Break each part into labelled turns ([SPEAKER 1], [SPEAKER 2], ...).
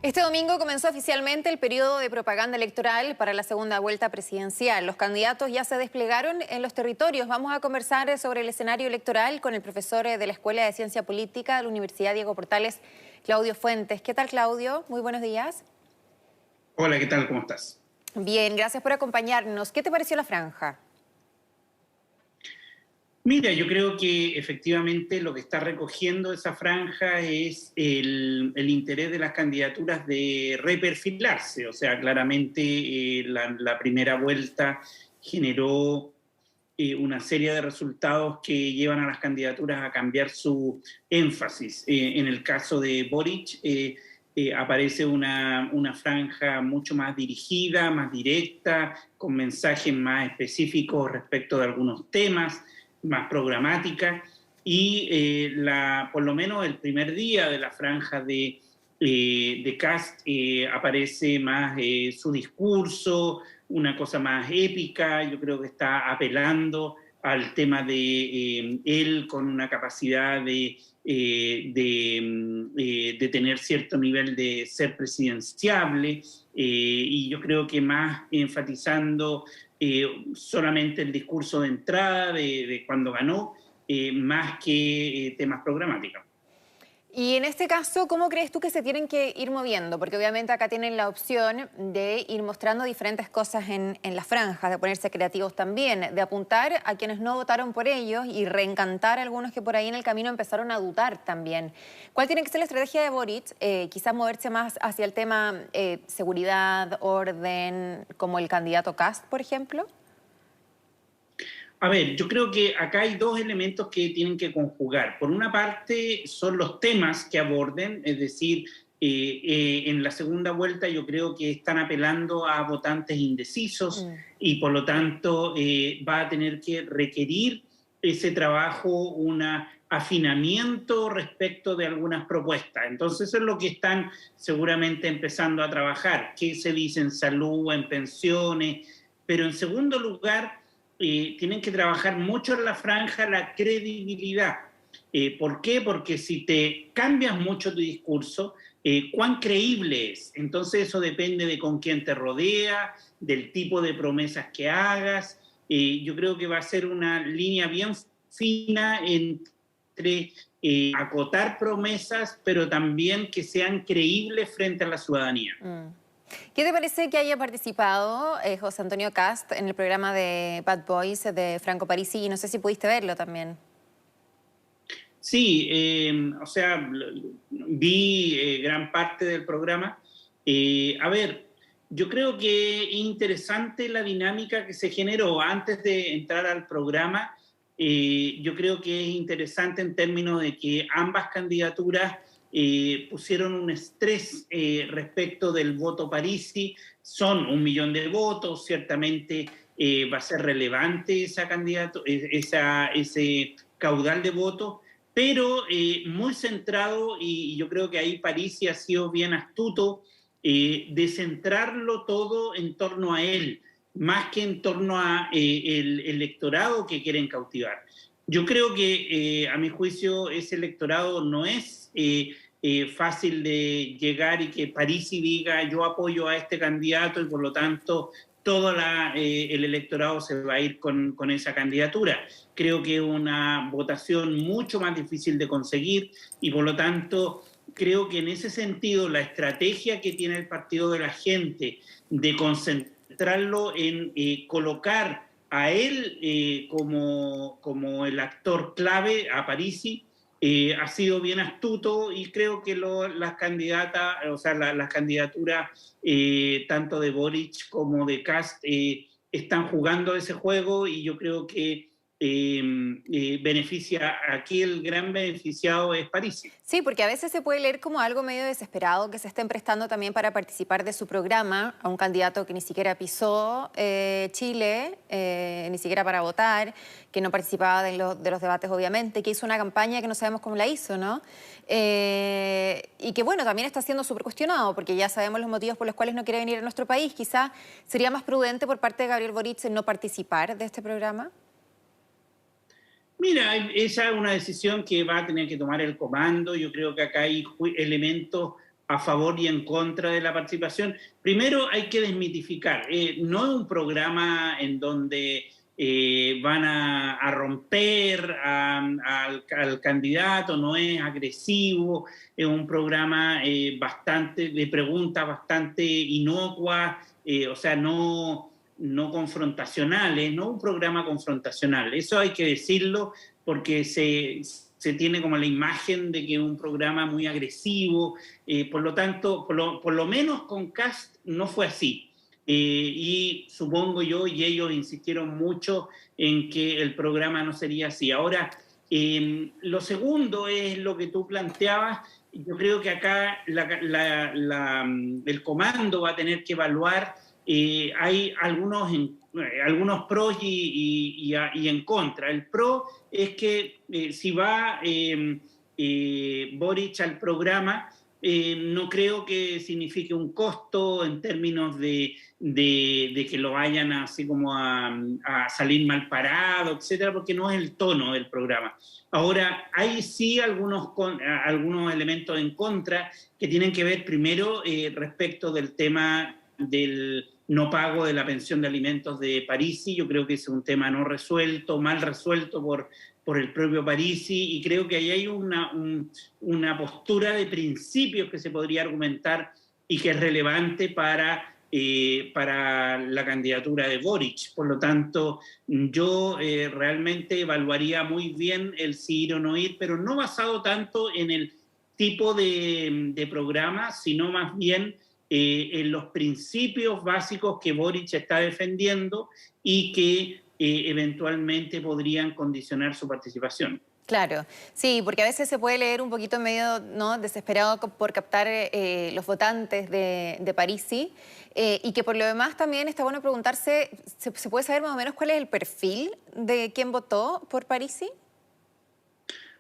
[SPEAKER 1] Este domingo comenzó oficialmente el periodo de propaganda electoral para la segunda vuelta presidencial. Los candidatos ya se desplegaron en los territorios. Vamos a conversar sobre el escenario electoral con el profesor de la Escuela de Ciencia Política de la Universidad Diego Portales, Claudio Fuentes. ¿Qué tal, Claudio? Muy buenos días.
[SPEAKER 2] Hola, ¿qué tal? ¿Cómo estás?
[SPEAKER 1] Bien, gracias por acompañarnos. ¿Qué te pareció la franja?
[SPEAKER 2] Mira, yo creo que efectivamente lo que está recogiendo esa franja es el interés de las candidaturas de reperfilarse. O sea, claramente la primera vuelta generó una serie de resultados que llevan a las candidaturas a cambiar su énfasis. En el caso de Boric, aparece una franja mucho más dirigida, más directa, con mensajes más específicos respecto de algunos temas, más programática, y por lo menos el primer día de la franja de Kast aparece más su discurso, una cosa más épica. Yo creo que está apelando al tema de él con una capacidad de tener cierto nivel de ser presidenciable, y yo creo que más enfatizando solamente el discurso de entrada de cuando ganó, más que temas programáticos.
[SPEAKER 1] Y en este caso, ¿cómo crees tú que se tienen que ir moviendo? Porque obviamente acá tienen la opción de ir mostrando diferentes cosas en las franjas, de ponerse creativos también, de apuntar a quienes no votaron por ellos y reencantar a algunos que por ahí en el camino empezaron a dudar también. ¿Cuál tiene que ser la estrategia de Boric? Quizás moverse más hacia el tema seguridad, orden, como el candidato Kast, por ejemplo.
[SPEAKER 2] A ver, yo creo que acá hay dos elementos que tienen que conjugar. Por una parte, son los temas que aborden, es decir, en la segunda vuelta yo creo que están apelando a votantes indecisos y por lo tanto va a tener que requerir ese trabajo, un afinamiento respecto de algunas propuestas. Entonces eso es lo que están seguramente empezando a trabajar, qué se dice en salud, en pensiones, pero en segundo lugar tienen que trabajar mucho en la franja la credibilidad. ¿Por qué? Porque si te cambias mucho tu discurso, cuán creíble es. Entonces eso depende de con quién te rodea, del tipo de promesas que hagas. Yo creo que va a ser una línea bien fina entre acotar promesas, pero también que sean creíbles frente a la ciudadanía.
[SPEAKER 1] ¿Qué te parece que haya participado José Antonio Kast en el programa de Bad Boys de Franco Parisi? Y no sé si pudiste verlo también.
[SPEAKER 2] Sí, o sea, vi gran parte del programa. A ver, yo creo que es interesante la dinámica que se generó antes de entrar al programa. Yo creo que es interesante en términos de que ambas candidaturas pusieron un estrés respecto del voto Parisi. Son 1 millón de votos, ciertamente va a ser relevante ese caudal de votos, pero muy centrado, y yo creo que ahí Parisi ha sido bien astuto, de centrarlo todo en torno a él, más que en torno a el electorado que quieren cautivar. Yo creo que, a mi juicio, ese electorado no es fácil de llegar y que Parisi diga yo apoyo a este candidato y por lo tanto todo el electorado se va a ir con esa candidatura. Creo que es una votación mucho más difícil de conseguir y por lo tanto creo que en ese sentido la estrategia que tiene el Partido de la Gente de concentrarlo en colocar a él como el actor clave, a Parisi, ha sido bien astuto y creo que las candidatas, o sea, las candidaturas tanto de Boric como de Kast están jugando ese juego y yo creo que beneficia, aquí el gran beneficiado es Parisi.
[SPEAKER 1] Sí, porque a veces se puede leer como algo medio desesperado que se estén prestando también para participar de su programa a un candidato que ni siquiera pisó Chile, ni siquiera para votar, que no participaba de los debates obviamente, que hizo una campaña que no sabemos cómo la hizo, ¿no? Y que bueno, también está siendo súper cuestionado porque ya sabemos los motivos por los cuales no quiere venir a nuestro país. Quizá sería más prudente por parte de Gabriel Boric no participar de este programa.
[SPEAKER 2] Mira, esa es una decisión que va a tener que tomar el comando. Yo creo que acá hay elementos a favor y en contra de la participación. Primero hay que desmitificar, no es un programa en donde van a romper al candidato, no es agresivo, es un programa bastante de preguntas bastante inocuas, o sea, no confrontacionales, no un programa confrontacional. Eso hay que decirlo porque se tiene como la imagen de que es un programa muy agresivo, por lo tanto, por lo menos con Kast no fue así. Y supongo yo, y ellos insistieron mucho en que el programa no sería así. Ahora, lo segundo es lo que tú planteabas. Yo creo que acá el comando va a tener que evaluar, hay algunos pros y en contra. El pro es que si va Boric al programa, no creo que signifique un costo en términos de que lo vayan así como a salir mal parado, etcétera, porque no es el tono del programa. Ahora, hay sí algunos elementos en contra que tienen que ver primero respecto del tema del no pago de la pensión de alimentos de Parisi. Yo creo que es un tema no resuelto, mal resuelto por el propio Parisi, y creo que ahí hay una postura de principios que se podría argumentar y que es relevante para la candidatura de Boric. Por lo tanto, yo realmente evaluaría muy bien el si ir o no ir, pero no basado tanto en el tipo de programa, sino más bien en los principios básicos que Boric está defendiendo y que eventualmente podrían condicionar su participación.
[SPEAKER 1] Claro, sí, porque a veces se puede leer un poquito medio, ¿no?, desesperado por captar los votantes de Parisi, y que por lo demás también está bueno preguntarse, ¿se puede saber más o menos cuál es el perfil de quien votó por Parisi?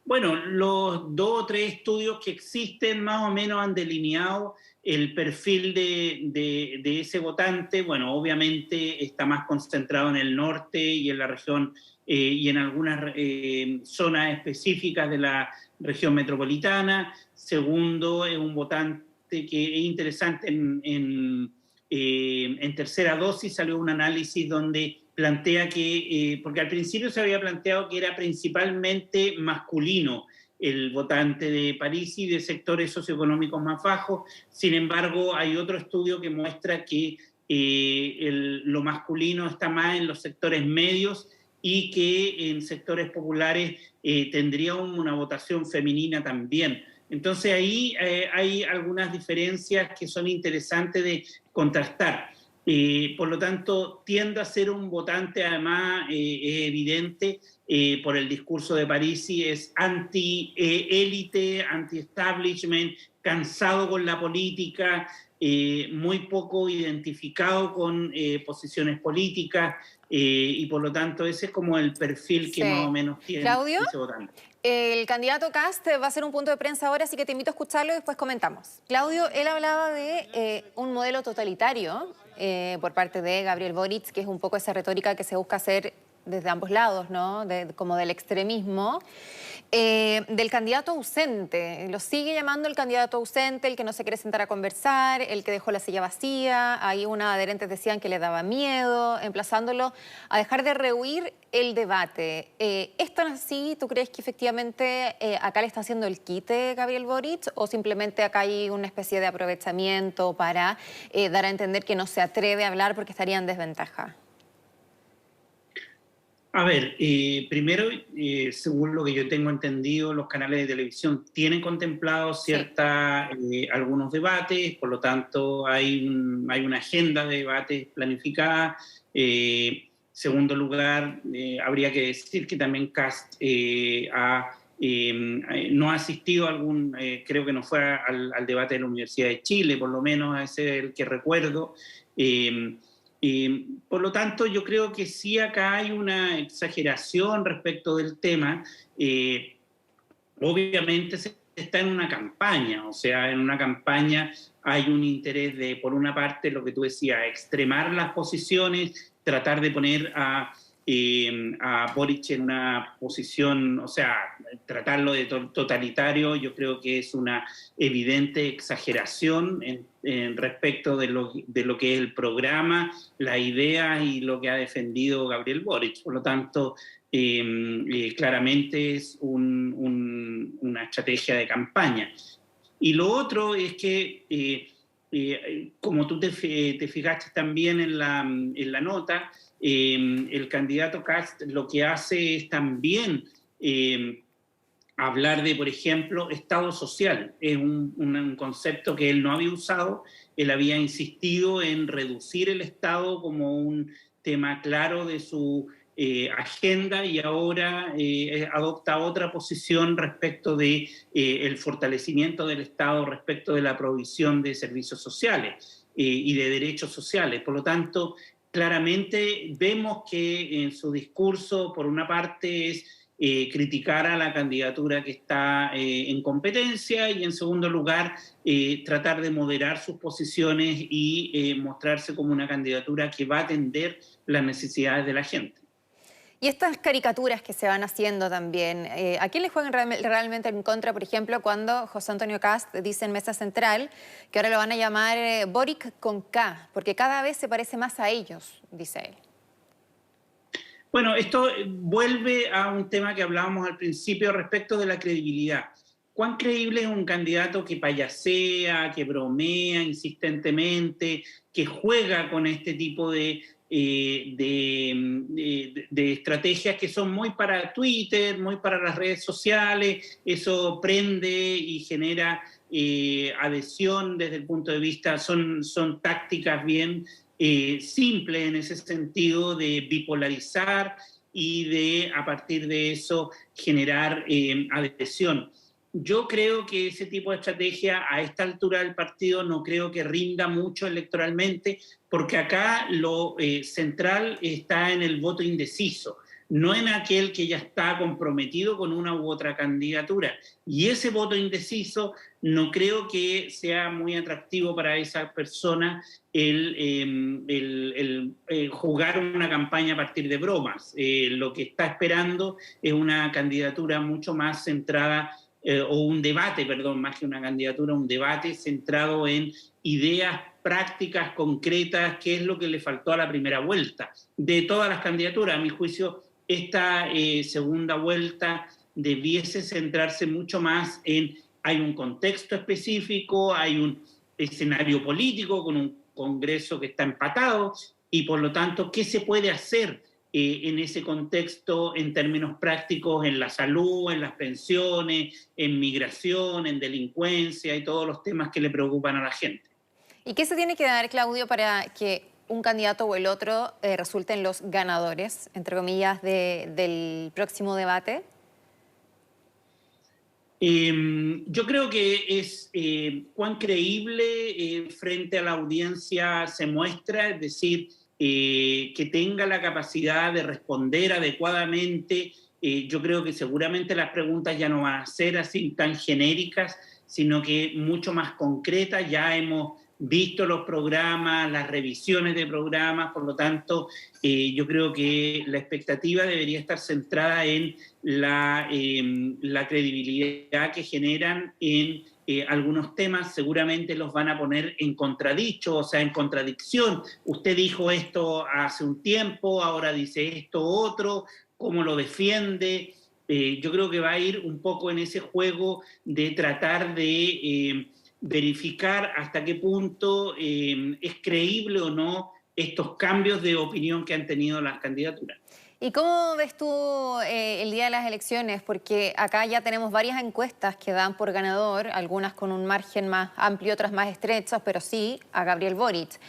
[SPEAKER 2] Bueno, los 2 o 3 estudios que existen más o menos han delineado el perfil de ese votante. Bueno, obviamente está más concentrado en el norte y en la región y en algunas zonas específicas de la región metropolitana. Segundo, es un votante que es interesante en tercera dosis. Salió un análisis donde plantea que, porque al principio se había planteado que era principalmente masculino el votante de Parisi y de sectores socioeconómicos más bajos. Sin embargo, hay otro estudio que muestra que lo masculino está más en los sectores medios y que en sectores populares tendría una votación femenina también. Entonces ahí hay algunas diferencias que son interesantes de contrastar. Por lo tanto, tiende a ser un votante, además, evidente por el discurso de Parisi, es anti-élite, anti-establishment, cansado con la política, muy poco identificado con posiciones políticas, y por lo tanto ese es como el perfil que más o
[SPEAKER 1] Sí.
[SPEAKER 2] menos tiene
[SPEAKER 1] Claudio,
[SPEAKER 2] ese votante.
[SPEAKER 1] el candidato Kast va a hacer un punto de prensa ahora, así que te invito a escucharlo y después comentamos. Claudio, él hablaba de un modelo totalitario por parte de Gabriel Boric, que es un poco esa retórica que se busca hacer desde ambos lados, ¿no? Como del extremismo. Del candidato ausente, lo sigue llamando el candidato ausente, el que no se quiere sentar a conversar, el que dejó la silla vacía. Ahí unos adherentes decían que le daba miedo, emplazándolo a dejar de rehuir el debate. ¿Es tan así? ¿Tú crees que efectivamente acá le está haciendo el quite Gabriel Boric, o simplemente acá hay una especie de aprovechamiento para dar a entender que no se atreve a hablar porque estaría en desventaja?
[SPEAKER 2] A ver, primero, según lo que yo tengo entendido, los canales de televisión tienen contemplados
[SPEAKER 1] Sí.
[SPEAKER 2] algunos debates, por lo tanto hay una agenda de debates planificada. Segundo lugar, habría que decir que también Kast no ha asistido a creo que no fue al debate de la Universidad de Chile, por lo menos ese es el que recuerdo. Por lo tanto, yo creo que sí acá hay una exageración respecto del tema. Obviamente se está en una campaña, o sea, en una campaña hay un interés de, por una parte, lo que tú decías, extremar las posiciones, tratar de poner a Boric en una posición, o sea, tratarlo de totalitario, yo creo que es una evidente exageración en respecto de lo que es el programa, la idea y lo que ha defendido Gabriel Boric. Por lo tanto, claramente es una estrategia de campaña. Y lo otro es que, como tú te fijaste también en la nota, el candidato Kast lo que hace es también hablar de, por ejemplo, Estado social. Es un concepto que él no había usado. Él había insistido en reducir el Estado como un tema claro de su agenda, y ahora adopta otra posición respecto de el fortalecimiento del Estado, respecto de la provisión de servicios sociales y de derechos sociales. Por lo tanto, claramente vemos que en su discurso, por una parte, es criticar a la candidatura que está en competencia, y en segundo lugar, tratar de moderar sus posiciones y mostrarse como una candidatura que va a atender las necesidades de la gente.
[SPEAKER 1] Y estas caricaturas que se van haciendo también, ¿a quién le juegan realmente en contra, por ejemplo, cuando José Antonio Kast dice en Mesa Central que ahora lo van a llamar Boric con K, porque cada vez se parece más a ellos, dice él?
[SPEAKER 2] Bueno, esto vuelve a un tema que hablábamos al principio respecto de la credibilidad. ¿Cuán creíble es un candidato que payasea, que bromea insistentemente, que juega con este tipo de estrategias que son muy para Twitter, muy para las redes sociales? Eso prende y genera adhesión desde el punto de vista, son tácticas bien simples en ese sentido de bipolarizar y de, a partir de eso, generar adhesión. Yo creo que ese tipo de estrategia a esta altura del partido no creo que rinda mucho electoralmente, porque acá lo central está en el voto indeciso, no en aquel que ya está comprometido con una u otra candidatura. Y ese voto indeciso no creo que sea muy atractivo para esa persona el jugar una campaña a partir de bromas. Lo que está esperando es una candidatura mucho más centrada, o un debate, perdón, más que una candidatura, un debate centrado en ideas prácticas, concretas, que es lo que le faltó a la primera vuelta. De todas las candidaturas, a mi juicio, esta segunda vuelta debiese centrarse mucho más en, hay un contexto específico, hay un escenario político con un Congreso que está empatado, y por lo tanto, ¿qué se puede hacer en ese contexto en términos prácticos, en la salud, en las pensiones, en migración, en delincuencia y todos los temas que le preocupan a la gente?
[SPEAKER 1] ¿Y qué se tiene que dar, Claudio, para que un candidato o el otro resulten los ganadores, entre comillas, del próximo debate?
[SPEAKER 2] Yo creo que es cuán creíble frente a la audiencia se muestra, es decir, que tenga la capacidad de responder adecuadamente. Yo creo que seguramente las preguntas ya no van a ser así tan genéricas, sino que mucho más concretas. Ya hemos visto los programas, las revisiones de programas, por lo tanto, yo creo que la expectativa debería estar centrada en la credibilidad que generan en algunos temas. Seguramente los van a poner en contradicho, o sea, en contradicción. Usted dijo esto hace un tiempo, ahora dice esto otro, ¿cómo lo defiende? Yo creo que va a ir un poco en ese juego de tratar de verificar hasta qué punto es creíble o no estos cambios de opinión que han tenido las candidaturas.
[SPEAKER 1] ¿Y cómo ves tú el día de las elecciones? Porque acá ya tenemos varias encuestas que dan por ganador, algunas con un margen más amplio, otras más estrechas, pero sí a Gabriel Boric.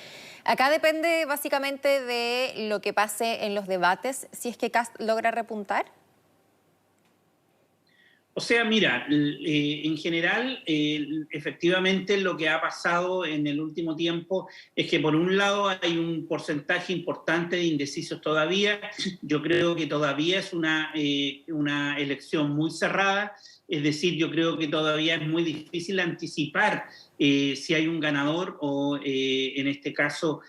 [SPEAKER 1] Acá depende básicamente de lo que pase en los debates, si es que Kast logra repuntar.
[SPEAKER 2] O sea, mira, en general, efectivamente lo que ha pasado en el último tiempo es que por un lado hay un porcentaje importante de indecisos todavía. Yo creo que todavía es una elección muy cerrada. Es decir, yo creo que todavía es muy difícil anticipar si hay un ganador o en este caso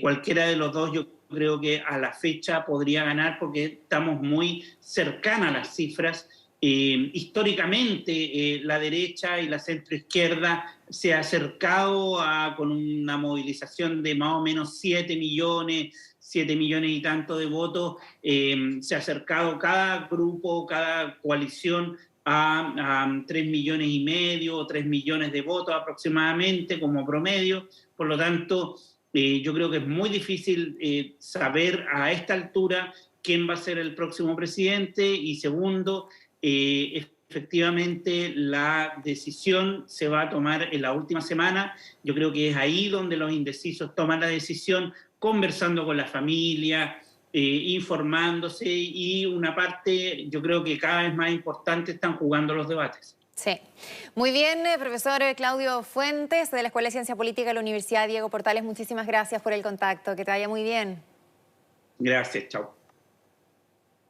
[SPEAKER 2] cualquiera de los dos. Yo creo que a la fecha podría ganar porque estamos muy cercanas a las cifras. Históricamente la derecha y la centroizquierda se ha acercado con una movilización de más o menos 7 millones y tanto de votos, se ha acercado cada grupo, cada coalición a 3 millones y medio o 3 millones de votos aproximadamente como promedio. Por lo tanto, yo creo que es muy difícil saber a esta altura quién va a ser el próximo presidente. Y segundo, efectivamente la decisión se va a tomar en la última semana. Yo creo que es ahí donde los indecisos toman la decisión, conversando con la familia, informándose, y una parte, yo creo que cada vez más importante, están jugando los debates.
[SPEAKER 1] Sí. Muy bien, profesor Claudio Fuentes, de la Escuela de Ciencia Política de la Universidad Diego Portales, muchísimas gracias por el contacto. Que te vaya muy bien.
[SPEAKER 2] Gracias, chao.